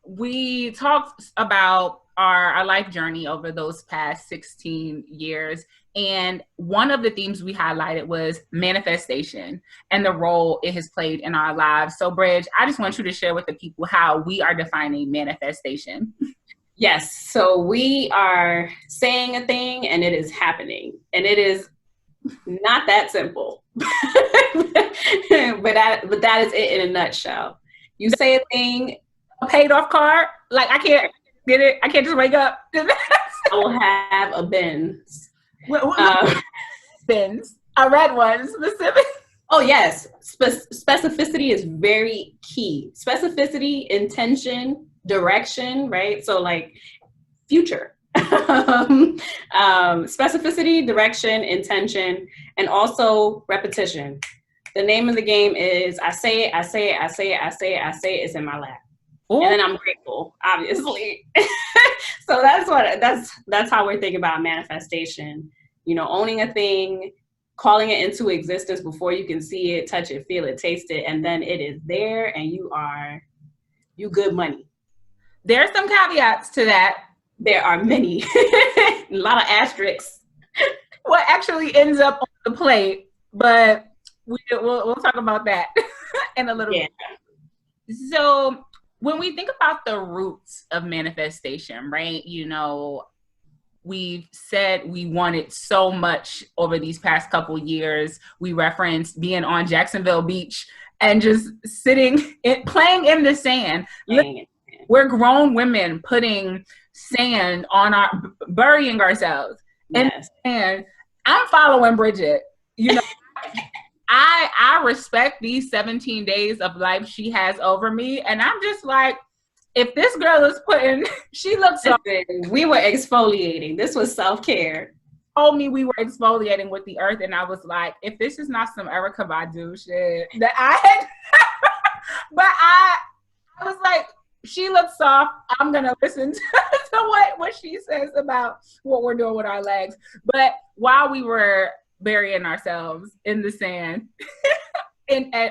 we talked about our life journey over those past 16 years. And one of the themes we highlighted was manifestation and the role it has played in our lives. So, Bridge, I just want you to share with the people how we are defining manifestation. Yes. So we are saying a thing and it is happening. And it is not that simple. but that is it in a nutshell. You say a thing. A paid off card? Like, I can't get it. I can't just wake up. I will have a Benz. Benz. A red one, specific. Oh, yes. Specificity is very key. Specificity, intention, direction, right? So like future. Specificity, direction, intention, and also repetition. The name of the game is I say it, I say it, I say it, I say it, I say it, it's in my lap. Ooh. And then I'm grateful, obviously. So that's how we're thinking about manifestation. You know, owning a thing, calling it into existence before you can see it, touch it, feel it, taste it, and then it is there and you good money. There are some caveats to that. There are many. A lot of asterisks. What actually ends up on the plate, but we'll talk about that in a little bit. So when we think about the roots of manifestation, right? You know, we've said we wanted so much over these past couple years. We referenced being on Jacksonville Beach and just sitting, playing in the sand. We're grown women putting sand on burying ourselves. Yes. And I'm following Bridget. You know, I respect these 17 days of life she has over me. And I'm just like, if this girl is she looks so. We were exfoliating. This was self-care. Told me we were exfoliating with the earth. And I was like, if this is not some Erykah Badu shit that I had, but I was like, she looks soft. I'm going to listen to what she says about what we're doing with our legs. But while we were burying ourselves in the sand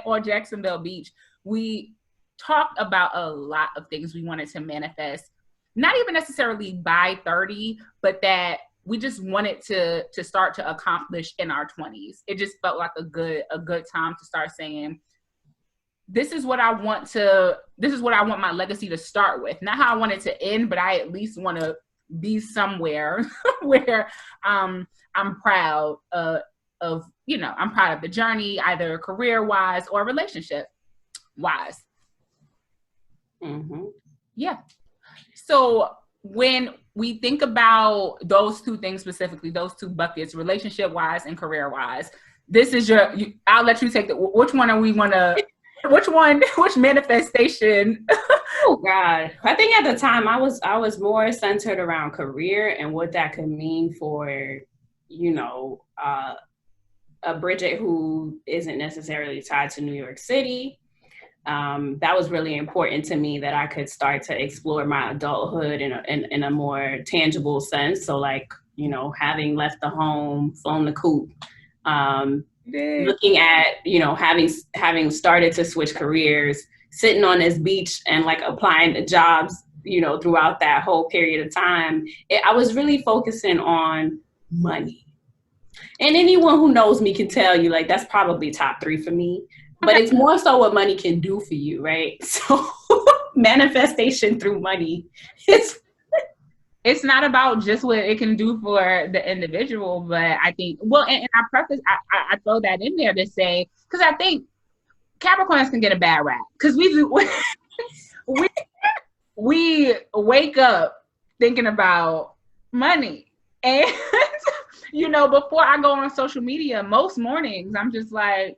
on Jacksonville Beach, we talked about a lot of things we wanted to manifest, not even necessarily by 30, but that we just wanted to start to accomplish in our 20s. It just felt like a good time to start saying, this is what I want my legacy to start with. Not how I want it to end, but I at least want to be somewhere where I'm proud of, you know, I'm proud of the journey, either career-wise or relationship-wise. Mm-hmm. Yeah. So when we think about those two things specifically, those two buckets, relationship-wise and career-wise, this is I'll let you take which manifestation? Oh God. I think at the time I was more centered around career and what that could mean for, you know, a Bridget who isn't necessarily tied to New York City. That was really important to me, that I could start to explore my adulthood in a more tangible sense. So like, you know, having left the home, flown the coop, looking at, you know, having started to switch careers, sitting on this beach and like applying to jobs, you know, throughout that whole period of time, I was really focusing on money. And anyone who knows me can tell you, like, that's probably top 3 for me. But it's more so what money can do for you, right? So manifestation through money. It's not about just what it can do for the individual, but I think, well, and I preface, I throw that in there to say, because I think Capricorns can get a bad rap, because we wake up thinking about money. And, you know, before I go on social media, most mornings, I'm just like,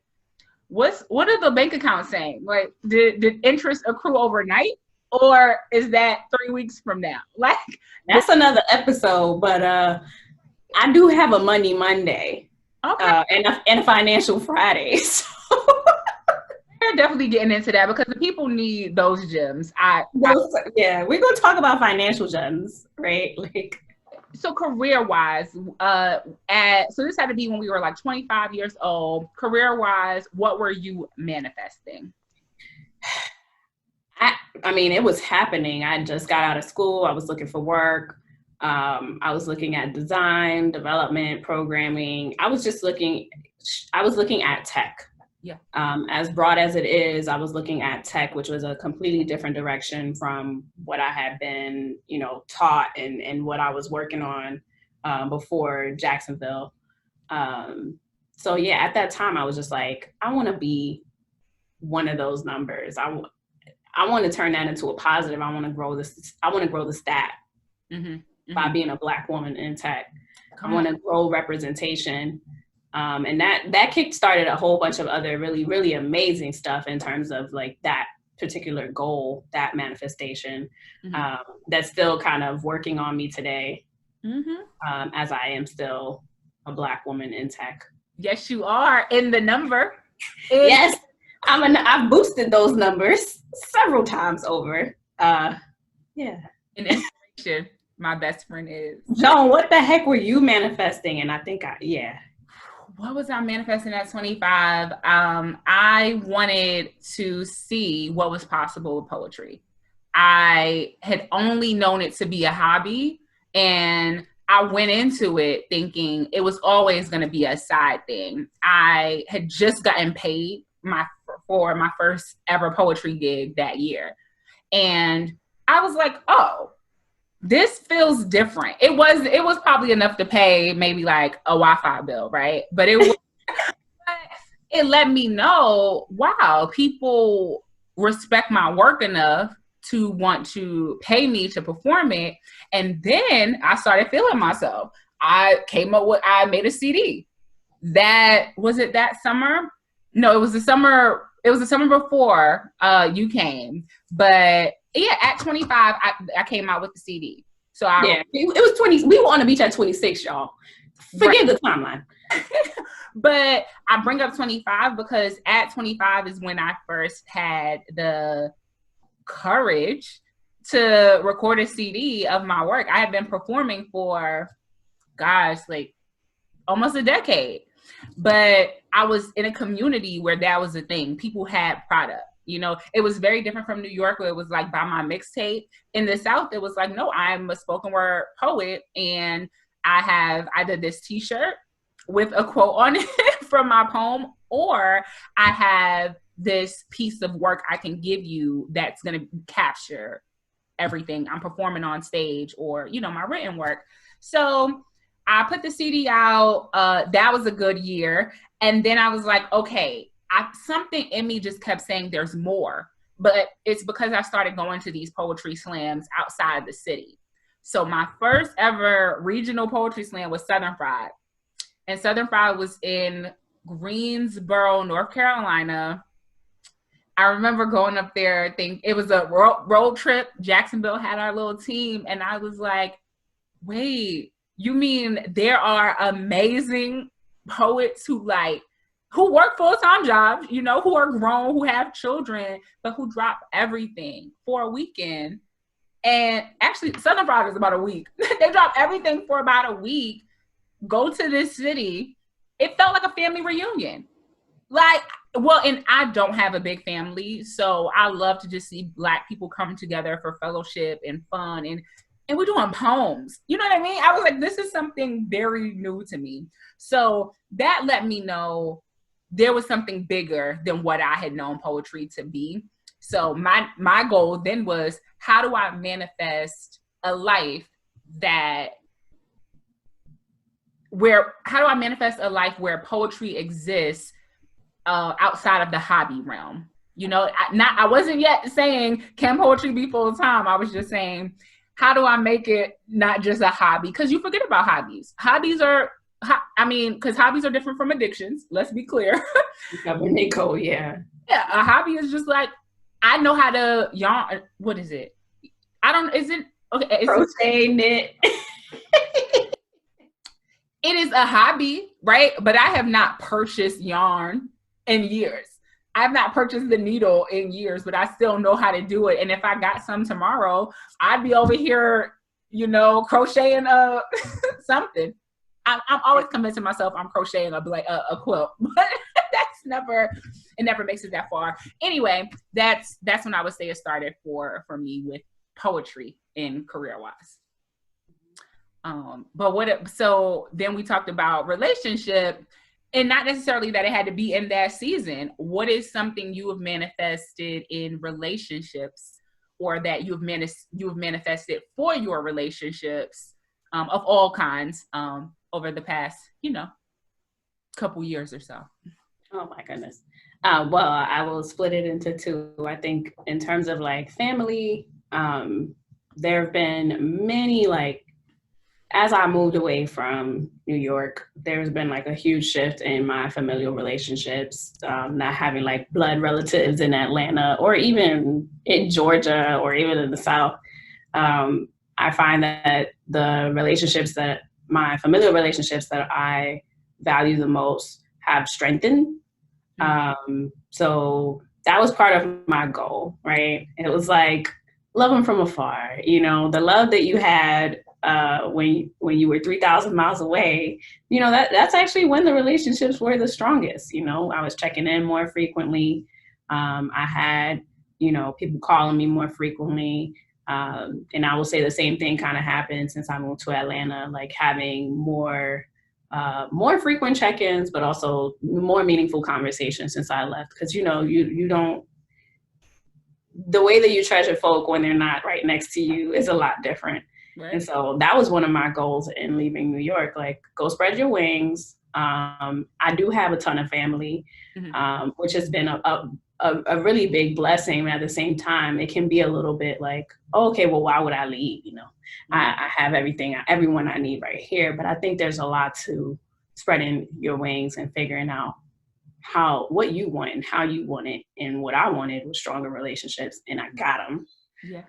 what are the bank accounts saying? Like, did interest accrue overnight? Or is that 3 weeks from now? Like, that's another episode, but I do have a Money Monday, okay, and a Financial Friday. So. We're definitely getting into that because the people need those gems. Yeah, we're gonna talk about financial gems, right? Like, so career-wise, so this had to be when we were like 25 years old. Career-wise, what were you manifesting? I mean, it was happening. I just got out of school. I was looking for work. I was looking at design, development, programming. I was looking at tech. Yeah. As broad as it is, I was looking at tech, which was a completely different direction from what I had been, taught and what I was working on before Jacksonville. So yeah, at that time, I was just like, I want to be one of those numbers. I want to turn that into a positive. I want to grow this. I want to grow the stat by being a Black woman in tech. I want to grow representation. And that kick-started a whole bunch of other really, really amazing stuff in terms of like that particular goal, that manifestation, that's still kind of working on me today, as I am still a Black woman in tech. Yes, you are in the number. Yes, I've boosted those numbers several times over. Yeah. An inspiration. My best friend is. Joan, what the heck were you manifesting? And I think what was I manifesting at 25? I wanted to see what was possible with poetry. I had only known it to be a hobby, and I went into it thinking it was always going to be a side thing. I had just gotten paid for my first ever poetry gig that year. And I was like, oh, this feels different. It was probably enough to pay maybe like a Wi-Fi bill, right? But it let me know, wow, people respect my work enough to want to pay me to perform it. And then I started feeling myself. I made a CD. Was it that summer? No, it was the summer before you came. But yeah, at 25, I came out with the CD. So it was 20. We were on the beach at 26, y'all. Forget the timeline. But I bring up 25 because at 25 is when I first had the courage to record a CD of my work. I had been performing for, like almost a decade. But I was in a community where that was a thing. People had product. It was very different from New York, where it was like buy my mixtape. In the South, it was like, no, I'm a spoken word poet, and I did this T-shirt with a quote on it from my poem, or I have this piece of work I can give you that's going to capture everything I'm performing on stage, or my written work. So I put the CD out. That was a good year, and then I was like, okay. Something in me just kept saying there's more, but it's because I started going to these poetry slams outside the city. So my first ever regional poetry slam was Southern Fried, and Southern Fried was in Greensboro, North Carolina. I remember going up there, it was a road trip. Jacksonville had our little team, and I was like, wait, you mean there are amazing poets who work full-time jobs, who are grown, who have children, but who drop everything for a weekend. And actually, Southern Fried is about a week. They drop everything for about a week, go to this city. It felt like a family reunion. And I don't have a big family, so I love to just see Black people come together for fellowship and fun. And we're doing poems. You know what I mean? I was like, this is something very new to me. So that let me know there was something bigger than what I had known poetry to be. So my goal then was, how do I manifest a life where poetry exists outside of the hobby realm? I wasn't yet saying, can poetry be full time? I was just saying, how do I make it not just a hobby? Because you forget about hobbies. Because hobbies are different from addictions. Let's be clear. Nico, yeah. Yeah, a hobby is just like, I know how to yarn. What is it? Crochet, knit. It is a hobby, right? But I have not purchased yarn in years. I have not purchased the needle in years, but I still know how to do it. And if I got some tomorrow, I'd be over here, crocheting something. I'm always convincing myself I'm crocheting a quilt, but it never makes it that far. Anyway, that's when I would say it started for me with poetry in career wise. So then we talked about relationship, and not necessarily that it had to be in that season. What is something you have manifested in relationships, or that you've manifested for your relationships, of all kinds, over the past, couple years or so? Oh my goodness. Well, I will split it into two. I think in terms of like family, there have been many, like, as I moved away from New York, there's been like a huge shift in my familial relationships, not having like blood relatives in Atlanta or even in Georgia or even in the South. I find that my familial relationships that I value the most have strengthened. So that was part of my goal, right? It was like, love them from afar, the love that you had when you were 3,000 miles away, that's actually when the relationships were the strongest. I was checking in more frequently. I had, people calling me more frequently. And I will say the same thing kind of happened since I moved to Atlanta, like having more frequent check-ins, but also more meaningful conversations since I left. Because, you don't, the way that you treasure folk when they're not right next to you is a lot different. Right. And so that was one of my goals in leaving New York, like, go spread your wings. I do have a ton of family, which has been a really big blessing. At the same time, it can be a little bit like, oh, okay, well, why would I leave? I have everyone I need right here. But I think there's a lot to spreading your wings and figuring out what you want and how you want it. And what I wanted was stronger relationships, and I got them. Yeah.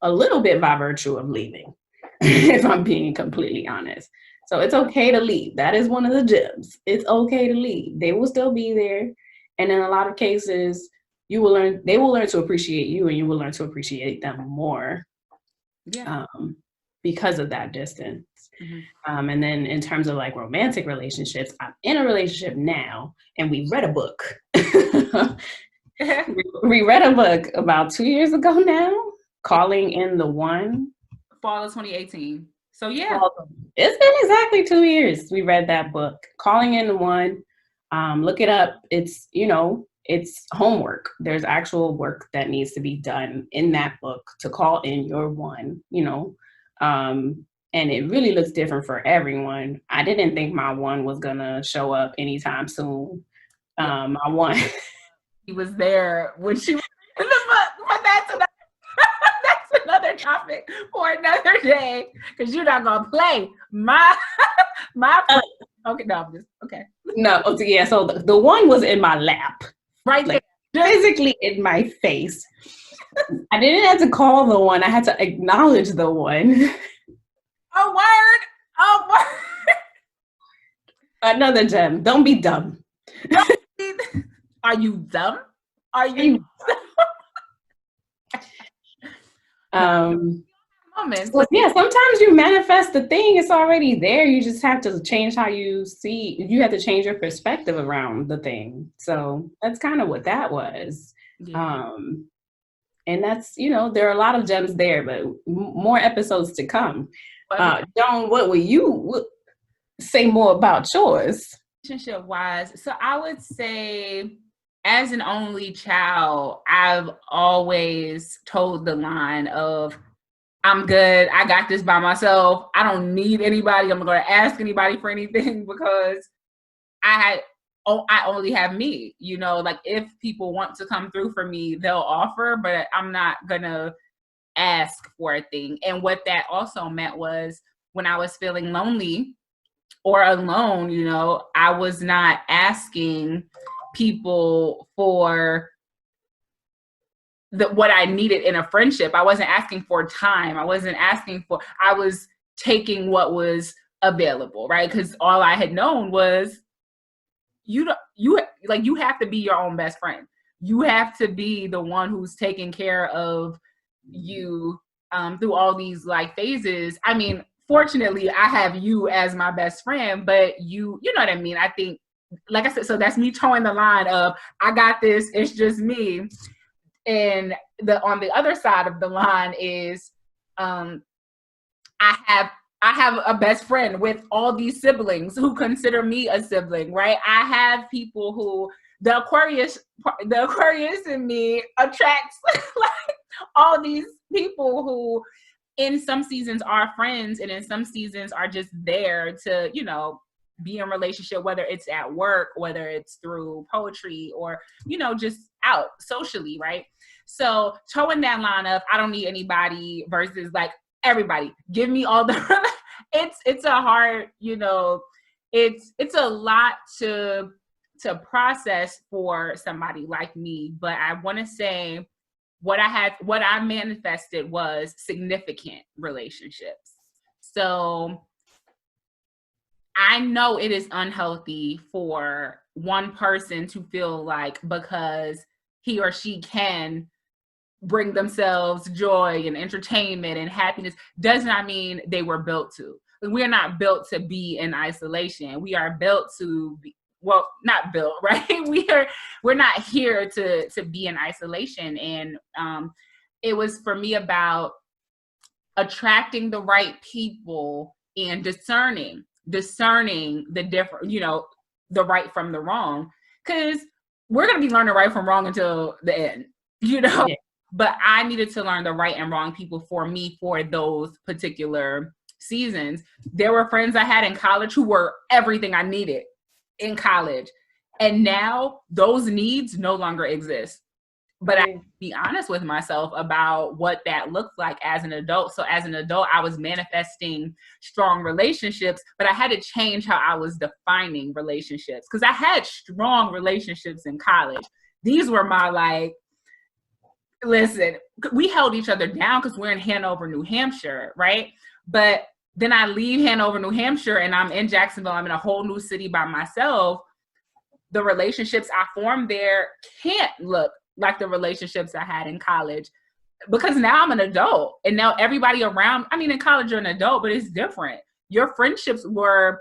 A little bit by virtue of leaving, if I'm being completely honest. So it's okay to leave. That is one of the gems. It's okay to leave. They will still be there. And in a lot of cases, they will learn to appreciate you, and you will learn to appreciate them more. Yeah. Because of that distance. And then in terms of like romantic relationships, I'm in a relationship now, and we read a book. We read a book about 2 years ago now, Calling in the One. Fall of 2018. So yeah. It's been exactly 2 years we read that book, Calling in the One. Look it up. It's, it's homework. There's actual work that needs to be done in that book to call in your one, and it really looks different for everyone. I didn't think my one was gonna show up anytime soon. My one. He was there when she was in the book, but that's another topic for another day, because you're not gonna play my okay, no, I'm just okay. No, yeah, so the one was in my lap. Right, like physically in my face. I didn't have to call the one, I had to acknowledge the one. Oh word. Another gem. Don't be dumb. Are you dumb? Are you moments. So yeah, sometimes you manifest the thing, it's already there. You just have to change how you see. You have to change your perspective around the thing. So that's kind of what that was. Yeah. And that's, there are a lot of gems there, but more episodes to come. Dawn, what will you say more about yours? Relationship wise, so I would say, as an only child, I've always told the line of, I'm good, I got this by myself, I don't need anybody, I'm not going to ask anybody for anything, because I only have me. Like, if people want to come through for me, they'll offer, but I'm not going to ask for a thing. And what that also meant was, when I was feeling lonely or alone, I was not asking people for what I needed in a friendship. I wasn't asking for time. I was taking what was available, right? Because all I had known was, you have to be your own best friend. You have to be the one who's taking care of you through all these like phases. I mean, fortunately, I have you as my best friend, but you know what I mean? I think, like I said, so that's me towing the line of, I got this, it's just me. And on the other side of the line is, I have a best friend with all these siblings who consider me a sibling, right? I have people who the Aquarius in me attracts like all these people who in some seasons are friends and in some seasons are just there to, you know, be in relationship, whether it's at work, whether it's through poetry or, you know, just out socially, right? So towing that line of I don't need anybody versus like everybody, give me all the it's a hard, you know, it's a lot to process for somebody like me. But I want to say what I manifested was significant relationships. So I know it is unhealthy for one person to feel like because he or she can bring themselves joy and entertainment and happiness does not mean they were built to. We're not built to be in isolation. We are built to be, well, not built, right? We're not here to be in isolation. And it was for me about attracting the right people and discerning the different, you know, the right from the wrong. Because we're going to be learning right from wrong until the end, you know? Yeah. But I needed to learn the right and wrong people for me for those particular seasons. There were friends I had in college who were everything I needed in college. And now those needs no longer exist. But I be honest with myself about what that looked like as an adult. So as an adult, I was manifesting strong relationships, but I had to change how I was defining relationships because I had strong relationships in college. These were my like, listen, we held each other down because we're in Hanover, New Hampshire, right? But then I leave Hanover, New Hampshire, and I'm in Jacksonville. I'm in a whole new city by myself. The relationships I formed there can't look like the relationships I had in college because now I'm an adult and now everybody around, I mean, in college you're an adult, but it's different. Your friendships were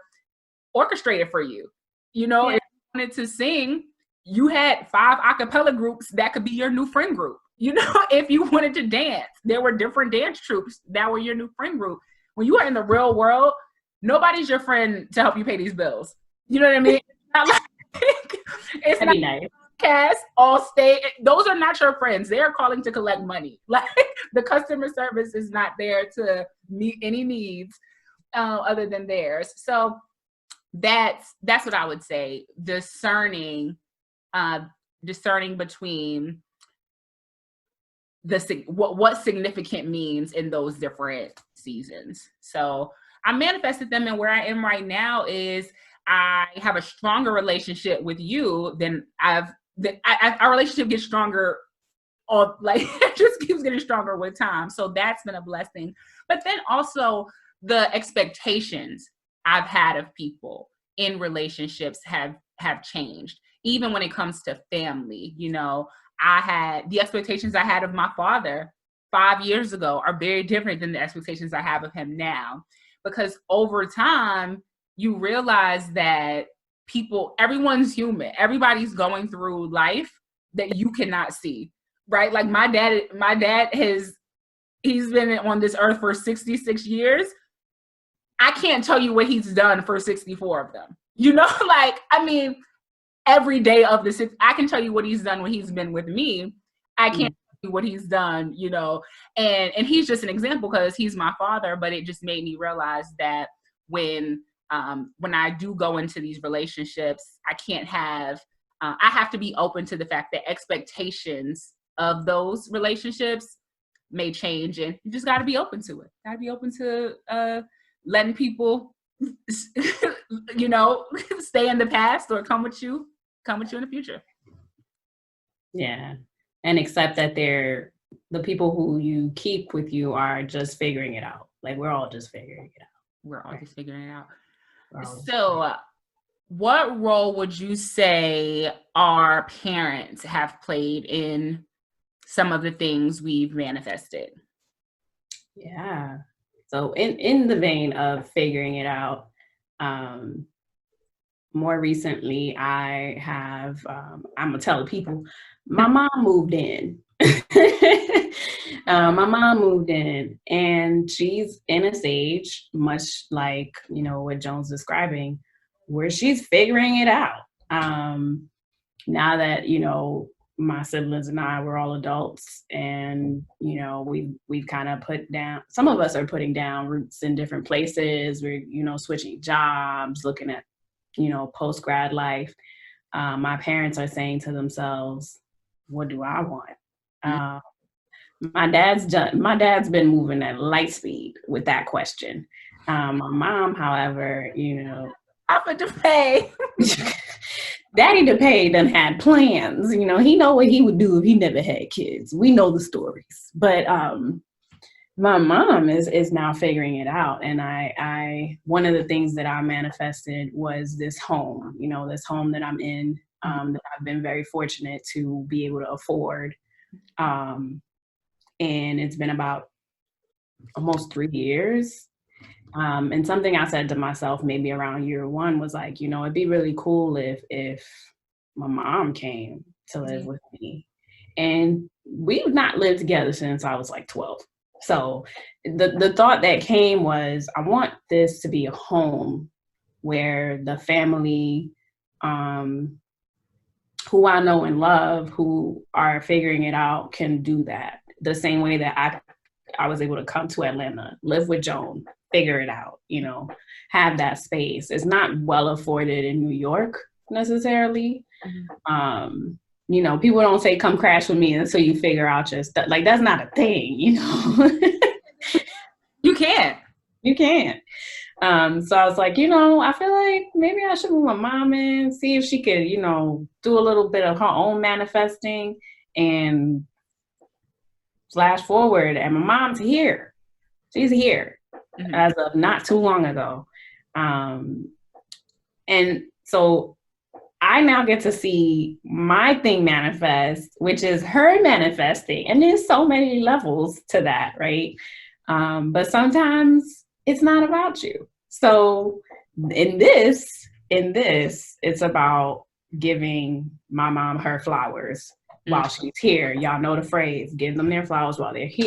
orchestrated for you. You know, if you wanted to sing, you had 5 a cappella groups that could be your new friend group. You know, if you wanted to dance, there were different dance troupes that were your new friend group. When you are in the real world, nobody's your friend to help you pay these bills. You know what I mean? It's not nice. Cast, Allstate, those are not your friends. They're calling to collect money. Like the customer service is not there to meet any needs other than theirs. So that's what I would say. Discerning between what significant means in those different seasons. So I manifested them, and where I am right now is I have a stronger relationship with you than our relationship gets stronger, or like it just keeps getting stronger with time. So that's been a blessing. But then also the expectations I've had of people in relationships have changed. Even when it comes to family, you know, the expectations I had of my father 5 years ago are very different than the expectations I have of him now. Because over time, you realize that everyone's human. Everybody's going through life that you cannot see, right? Like my dad he's been on this earth for 66 years. I can't tell you what he's done for 64 of them. You know, like, I mean, every day of the 6, I can tell you what he's done when he's been with me. I can't tell you what he's done, you know, and he's just an example because he's my father, but it just made me realize that when I do go into these relationships, I have to be open to the fact that expectations of those relationships may change, and you just got to be open to it. Got to be open to letting people, you know, stay in the past or come with you in the future. Yeah, and accept that they're the people who you keep with you are just figuring it out. Like we're all just figuring it out. We're all just figuring it out. So what role would you say our parents have played in some of the things we've manifested? Yeah. So in the vein of figuring it out, more recently, I have, I'm gonna tell people, my mom moved in. My mom moved in, and she's in a stage, much like, you know, what Joan's describing, where she's figuring it out. Now that, you know, my siblings and I were all adults, and, you know, we've kind of put down, some of us are putting down roots in different places. We're, you know, switching jobs, looking at, you know, post-grad life. My parents are saying to themselves, what do I want? My dad's been moving at light speed with that question. My mom, however, you know, Papa DePay. Daddy DePay done had plans. You know, he know what he would do if he never had kids. We know the stories. But my mom is now figuring it out. And I one of the things that I manifested was this home, you know, this home that I'm in, that I've been very fortunate to be able to afford. And it's been about almost 3 years. And something I said to myself maybe around year one was like, you know, it'd be really cool if my mom came to live with me. And we've not lived together since I was like 12. So the thought that came was, I want this to be a home where the family, who I know and love, who are figuring it out, can do that the same way that I was able to come to Atlanta, live with Joan, figure it out, you know, have that space. It's not well afforded in New York necessarily. You know, people don't say, come crash with me until you figure out your stuff. Like, that's not a thing, you know. You can't. You can't. So I was like, you know, I feel like maybe I should move my mom in, see if she could, you know, do a little bit of her own manifesting. And flash forward, and my mom's here. She's here as of not too long ago. And so I now get to see my thing manifest, which is her manifesting. And there's so many levels to that, right? But sometimes it's not about you. So in this, it's about giving my mom her flowers while she's here. Y'all know the phrase, give them their flowers while they're here.